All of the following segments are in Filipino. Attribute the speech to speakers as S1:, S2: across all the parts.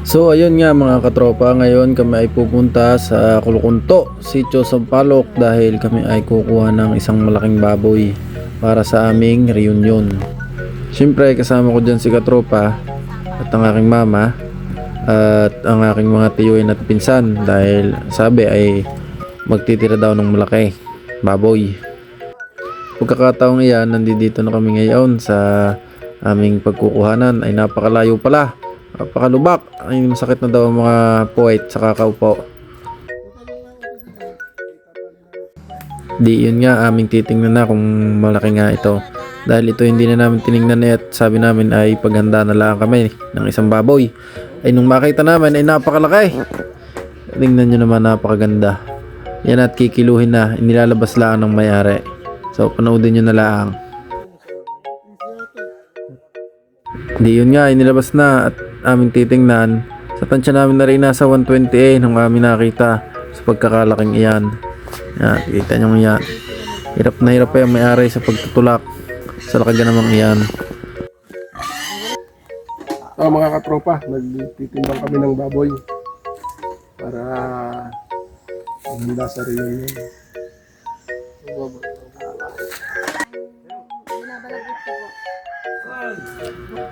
S1: So ayun nga mga katropa, ngayon kami ay pupunta sa Kulukunto, Sitio Sampaloc dahil kami ay kukuha ng isang malaking baboy para sa aming reunion. Siyempre kasama ko dyan si katropa at ang aking mama at ang aking mga tiyuin at pinsan dahil sabi ay magtitira daw ng malaki baboy. Pagkakataong iyan, nandito na kami ngayon sa aming pagkukuhanan ay napakalayo pala. Napakalubak, ay masakit na daw ang mga puwet sa kakaupo. Di yun nga, aming titingnan na kung malaki nga ito. Dahil ito hindi na namin tiningnan at sabi namin ay paghanda na lang kami ng isang baboy. Ay nung makita namin ay napakalaki. Tingnan nyo naman, napakaganda. Yan at kikiluhin na, inilalabas lang ng may-ari. So panoodin nyo na lang. Di yun nga, inilabas na at aming titingnan. Sa tansya namin na rin nasa 120 nung kami nakita sa pagkakalaking iyan. Yan, kita nyo yan. Hirap na hirap pa yung may-ari sa pagtutulak sa laki namang iyan.
S2: Mga katropa, nagtitimbang kami ng baboy para handa sa reunion.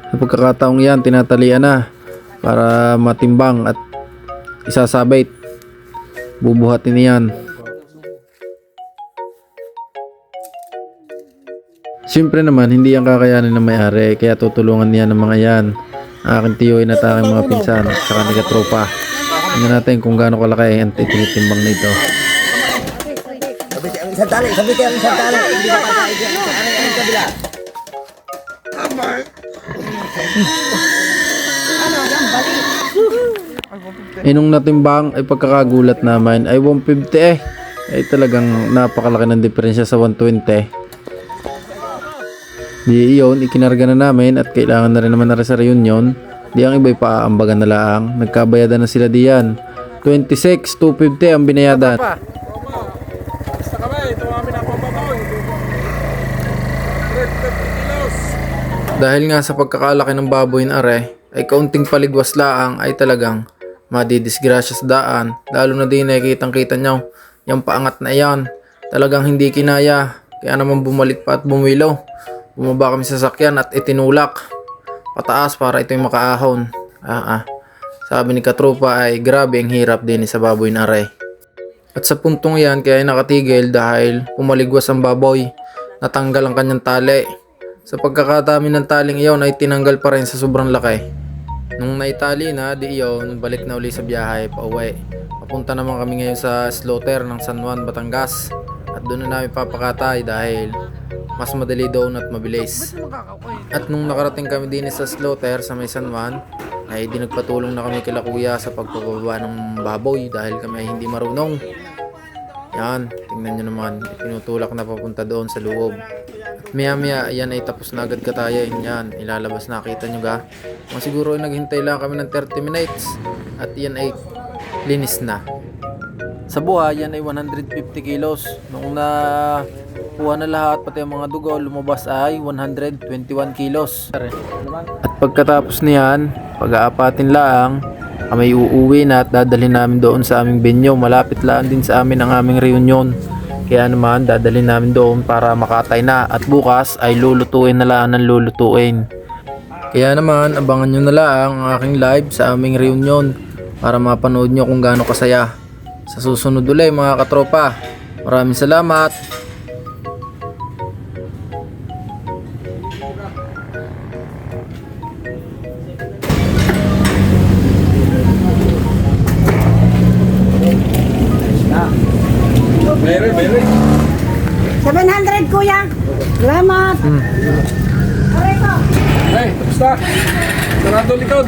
S1: Sa pagkakataong yan, tinatalian na para matimbang at isasabit. Bubuhatin niyan. Siyempre naman, hindi yan kakayanin ng may-ari, kaya tutulungan niya ng mga yan. Aking tiyuin at aking mga pinsan, saka ni katropa. Tingnan natin kung gaano kalaki ang tinitimbang nito.
S3: Sabit ang isang tali. Hindi ba kakain yan? Ang kabila.
S1: Nung natimbang ay pagkakagulat naman ay 150 ay talagang napakalaki ng diferensya sa 120. Di iyon, ikinarga na namin at kailangan na rin naman na rin sa reunion. Di ang iba'y paaambagan na lang. Nagkabayadan na sila diyan. 26,250 ang binayadan. Dahil nga sa pagkakalaki ng baboy na are ay kaunting paligwas laang ay talagang madidisgrasya sa daan. Lalo na din nakikitang kita nyo yung paangat na iyan. Talagang hindi kinaya, kaya naman bumalik pa at bumilaw. Bumaba kami sa sakyan at itinulak pataas para ito'y makaahon. Sabi ni katropa ay grabe ang hirap din sa baboy na are. At sa puntong iyan kaya nakatigil dahil pumaligwas ang baboy. Natanggal ang kanyang tali. Sa pagkakadami ng taling iyon ay tinanggal pa rin sa sobrang laki. Nung naitali na, di iyon, balik na uli sa biyahe pa uwi. Papunta naman kami ngayon sa slaughter ng San Juan, Batangas. At doon na namin papakatay dahil mas madali doon at mabilis. At nung nakarating kami din sa slaughter sa may San Juan, ay di nagpatulong na kami kila kuya sa pagpapababa ng baboy dahil kami ay hindi marunong. Yan, tingnan nyo naman, pinutulak na papunta doon sa loob. At maya yan ay tapos na agad katayin. Yan, ilalabas na, kita nyo ga. Mga siguro ay naghintay lang kami ng 30 minutes at yan ay linis na. Sa buha, yan ay 150 kilos. Nung nakuha na lahat, pati ang mga dugo, lumabas ay 121 kilos. At pagkatapos niyan, pag-aapatin lang, kami uuwi na at dadalhin namin doon sa aming venue. Malapit lang din sa amin ang aming reunion. Kaya naman dadalhin namin doon para makatay na. At bukas ay lulutuin na lang ng lulutuin. Kaya naman abangan nyo na lang ang aking live sa aming reunion para mapanood nyo kung gaano kasaya. Sa susunod ulit mga katropa. Maraming salamat.
S2: Meron.
S4: 700 kuya. Salamat.
S2: Hey, kamusta? Sarado likod.